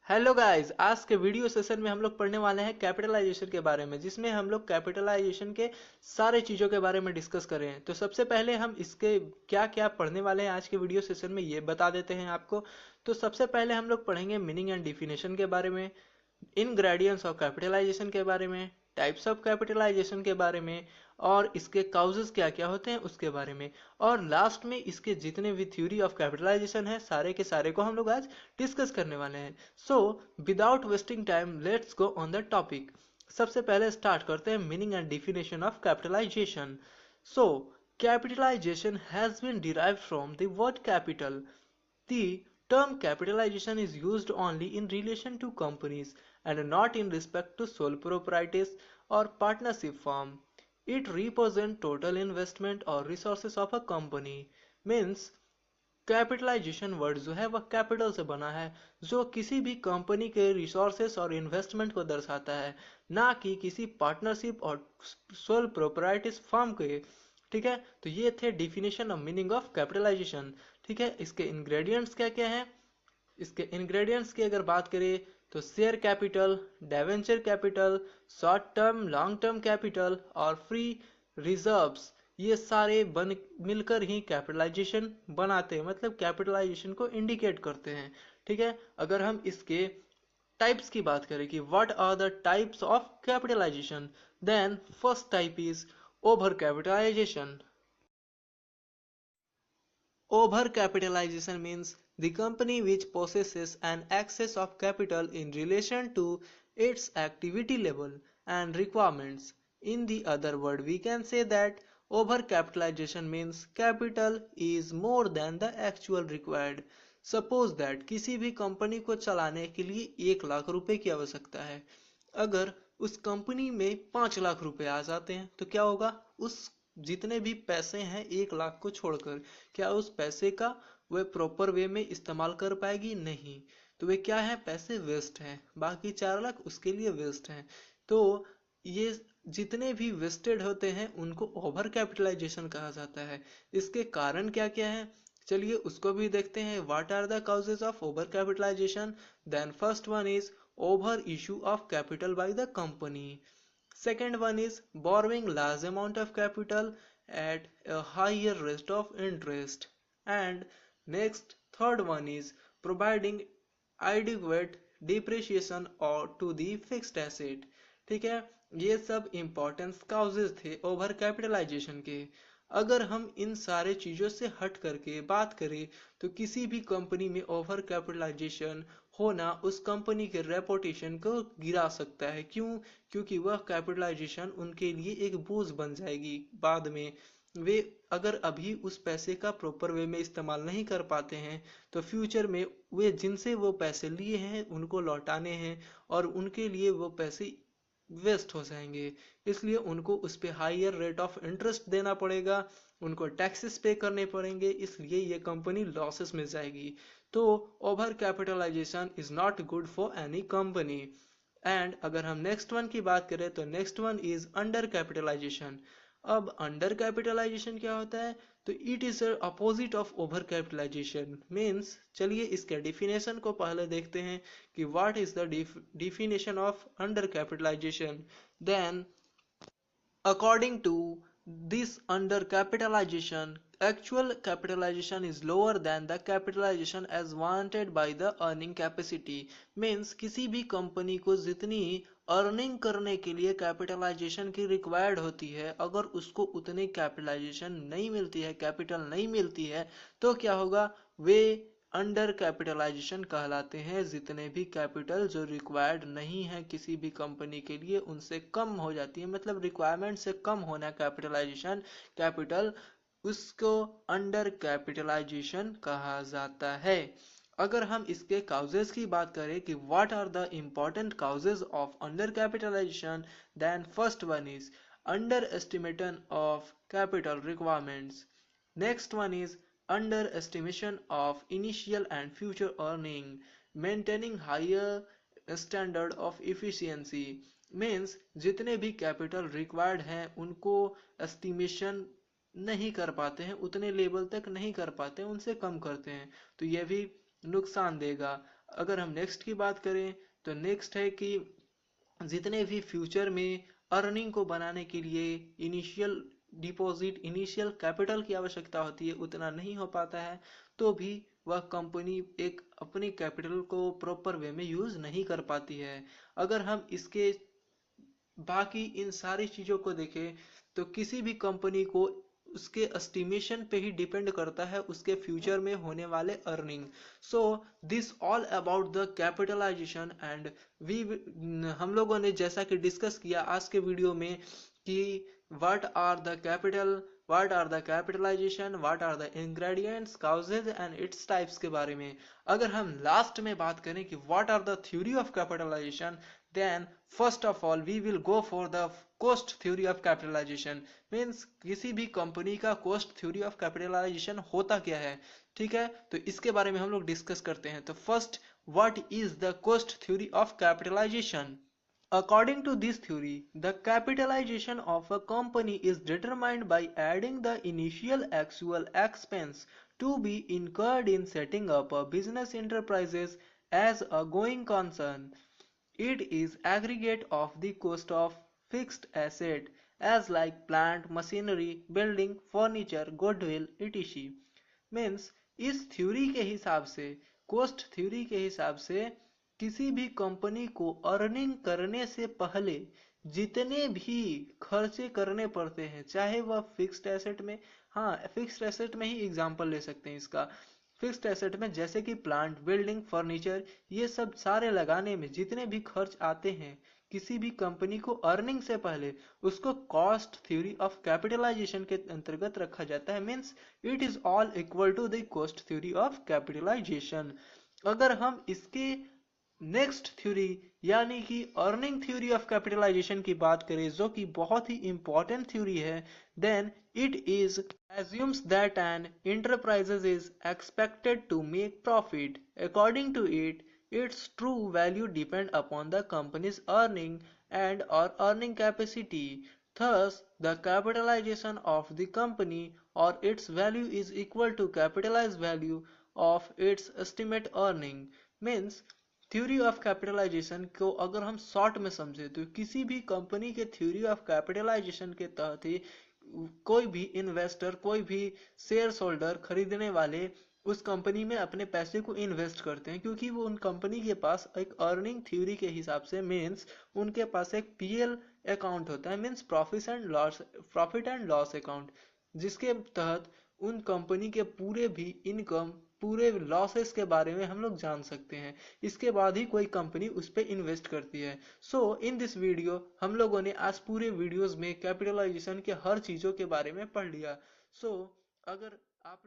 Hello guys, आज के video session में हम लोग पढ़ने वाले हैं कैपिटलाइजेशन के बारे में, जिसमें हम लोग कैपिटलाइजेशन के सारे चीज़ों के बारे में डिस्कस करें। तो सबसे पहले हम इसके क्या क्या पढ़ने वाले हैं आज के वीडियो सेशन में ये बता देते हैं आपको। तो सबसे पहले हम लोग पढ़ेंगे मीनिंग एंड डिफिनेशन के बारे में, इनग्रेडिएंट्स ऑफ कैपिटलाइजेशन के बारे में, टाइप्स ऑफ कैपिटलाइजेशन के बारे में, और इसके काउजेस क्या क्या होते हैं उसके बारे में, और लास्ट में इसके जितने भी थ्योरी ऑफ कैपिटलाइजेशन है सारे के सारे को हम लोग आज डिस्कस करने वाले हैं। So without wasting time let's go on the topic. सबसे पहले स्टार्ट करते हैं meaning and definition of capitalization. So capitalization has been derived from the word capital. The term capitalization is used only in relation to companies and not in respect to sole proprietors or partnership firm. It represents total investment or resources of a company. Means capitalization word जो है वह capital से बना है, जो किसी भी company के रिसोर्सेस और इन्वेस्टमेंट को दर्शाता है, ना कि किसी पार्टनरशिप और सोल प्रोप्राइटरी फर्म के। ठीक है, तो ये थे definition of meaning of capitalization. ठीक है, इसके इंग्रेडिएंट्स क्या क्या हैं। इसके इंग्रेडिएंट्स की अगर बात करें तो share capital, debenture capital, short term long term capital और फ्री रिजर्व्स, ये सारे बन मिलकर ही कैपिटलाइजेशन बनाते हैं, मतलब कैपिटलाइजेशन को इंडिकेट करते हैं। ठीक है, अगर हम इसके टाइप्स की बात करें कि what are the types of capitalization, then first type is over capitalization. Over-capitalization means the company which possesses an excess of capital in relation to its activity level and requirements. In the other word, we can say that over-capitalization means capital is more than the actual required. Suppose that किसी भी company को चलाने के लिए 1 लाख रुपए की आवश्यकता है। अगर उस कंपनी में 5 लाख रुपए आ जाते हैं तो क्या होगा, उस जितने भी पैसे हैं 1 लाख को छोड़कर, क्या उस पैसे का वह प्रॉपर वे में इस्तेमाल कर पाएगी? नहीं। तो वे क्या है, पैसे वेस्ट हैं, बाकी 4 लाख उसके लिए वेस्ट हैं। तो ये जितने भी वेस्टेड होते हैं उनको ओवर कैपिटलाइजेशन कहा जाता है। इसके कारण क्या क्या है, चलिए उसको भी देखते हैं। What are the causes of over capitalization? Then first one is over issue of capital by the company. Second one is borrowing large amount of capital at a higher rate of interest. And next, third one is providing adequate depreciation or to the fixed asset. ठीक है, ये सब importance causes थे over capitalisation के। अगर हम इन सारे चीज़ों से हट करके बात करें तो किसी भी कंपनी में ओवर कैपिटलाइजेशन होना उस कंपनी के रेपुटेशन को गिरा सकता है। क्यों? क्योंकि वह कैपिटलाइजेशन उनके लिए एक बोझ बन जाएगी बाद में। वे अगर अभी उस पैसे का प्रॉपर वे में इस्तेमाल नहीं कर पाते हैं तो फ्यूचर में वे जिनसे वो पैसे लिए हैं उनको लौटाने हैं और उनके लिए वो पैसे वेस्ट हो जाएंगे। इसलिए उनको उस पर हायर रेट ऑफ इंटरेस्ट देना पड़ेगा, उनको टैक्सेस पे करने पड़ेंगे, इसलिए ये कंपनी लॉसेस में जाएगी। तो over capitalization is not good for any company. And अगर हम नेक्स्ट वन की बात करें तो next one is under capitalization. अब अंडर कैपिटलाइजेशन क्या होता है? तो it is opposite of over capitalization. Means चलिए इसके डिफिनेशन को पहले देखते हैं कि what is the definition of undercapitalization. Then, according to this undercapitalization, actual capitalization is lower than the capitalization as warranted by the earning capacity. Means किसी भी company को जितनी अर्निंग करने के लिए कैपिटलाइजेशन की रिक्वायर्ड होती है, अगर उसको उतनी कैपिटलाइजेशन नहीं मिलती है, कैपिटल नहीं मिलती है, तो क्या होगा, वे अंडर कैपिटलाइजेशन कहलाते हैं। जितने भी कैपिटल जो रिक्वायर्ड नहीं है किसी भी कंपनी के लिए उनसे कम हो जाती है, मतलब रिक्वायरमेंट से कम होना कैपिटलाइजेशन, कैपिटल, उसको अंडर कैपिटलाइजेशन कहा जाता है। अगर हम इसके काउजेस की बात करें कि what are the important causes of under capitalization, then first one is under estimation of capital requirements. Next one is underestimation of initial and future earning, maintaining higher standard of efficiency. Means जितने भी capital required हैं उनको estimation नहीं कर पाते हैं, उतने level तक नहीं कर पाते हैं, उनसे कम करते हैं, तो यह भी नुकसान देगा। अगर हम नेक्स्ट की बात करें तो नेक्स्ट है कि जितने भी फ्यूचर में अर्निंग को बनाने के लिए इनिशियल डिपॉजिट इनिशियल कैपिटल की आवश्यकता होती है उतना नहीं हो पाता है, तो भी वह कंपनी एक अपनी कैपिटल को प्रॉपर वे में यूज नहीं कर पाती है। अगर हम इसके बाकी इन सारी चीजों को देखें तो किसी भी कंपनी को उसके एस्टिमेशन पे ही डिपेंड करता है उसके फ्यूचर में होने वाले earning. So this all about the capitalization and we हम लोगों ने जैसा कि डिस्कस किया आज के वीडियो में कि what are the capital, what are the capitalization, what are the ingredients, causes and its types के बारे में। अगर हम लास्ट में बात करें कि what are the theory of capitalization, then first of all we will go for the cost theory of capitalization। Means किसी भी कंपनी का cost theory of capitalization होता क्या है, ठीक है, तो इसके बारे में हम लोग डिस्कस करते हैं। तो first, what is the cost theory of capitalization? According to this theory, the capitalization of a company is determined by adding the initial actual expense to be incurred in setting up a business enterprises as a going concern. It is aggregate of the cost of fixed asset as like plant, machinery, building, furniture, goodwill, etc. Means इस theory के हिसाब से, coast theory के हिसाब से किसी भी company को अर्निंग करने से पहले जितने भी खर्चे करने पड़ते हैं, चाहे वह फिक्स्ड एसेट में, हाँ फिक्स्ड एसेट में ही एग्जांपल ले सकते हैं इसका, फिक्स्ड एसेट में जैसे कि प्लांट, बिल्डिंग, फर्नीचर, ये सब सारे लगाने में जितने भी खर्च आते हैं किसी भी कंपनी को अर्निंग से पहले, उसको कॉस्ट थ्योरी ऑफ कैपिटलाइजेशन के अंतर्गत रखा जाता है। Means it is all equal to the cost theory of capitalization. अगर हम इसके नेक्स्ट थ्योरी यानी कि अर्निंग थ्योरी ऑफ कैपिटलाइजेशन की बात करें जो कि बहुत ही इंपॉर्टेंट थ्योरी है, then it is assumes that an enterprise is expected to make profit. According to it, its true value depends upon the company's earning and or earning capacity. Thus, the capitalization of the company or its value is equal to capitalized value of its estimate earning. Means theory of capitalization को अगर हम short में समझे तो किसी भी company के theory of capitalisation के तहत ही कोई भी इन्वेस्टर, कोई भी शेयर होल्डर, खरीदने वाले उस कंपनी में अपने पैसे को इन्वेस्ट करते हैं क्योंकि वो उन कंपनी के पास एक अर्निंग थ्योरी के हिसाब से मीन्स उनके पास एक पीएल अकाउंट होता है, means profit and loss account, जिसके तहत उन कंपनी के पूरे भी इनकम, पूरे लॉसेस के बारे में हम लोग जान सकते हैं। इसके बाद ही कोई कंपनी उस पर इन्वेस्ट करती है। सो इन दिस वीडियो हम लोगों ने आज पूरे वीडियोस में कैपिटलाइजेशन के हर चीजों के बारे में पढ़ लिया। सो अगर आप लोग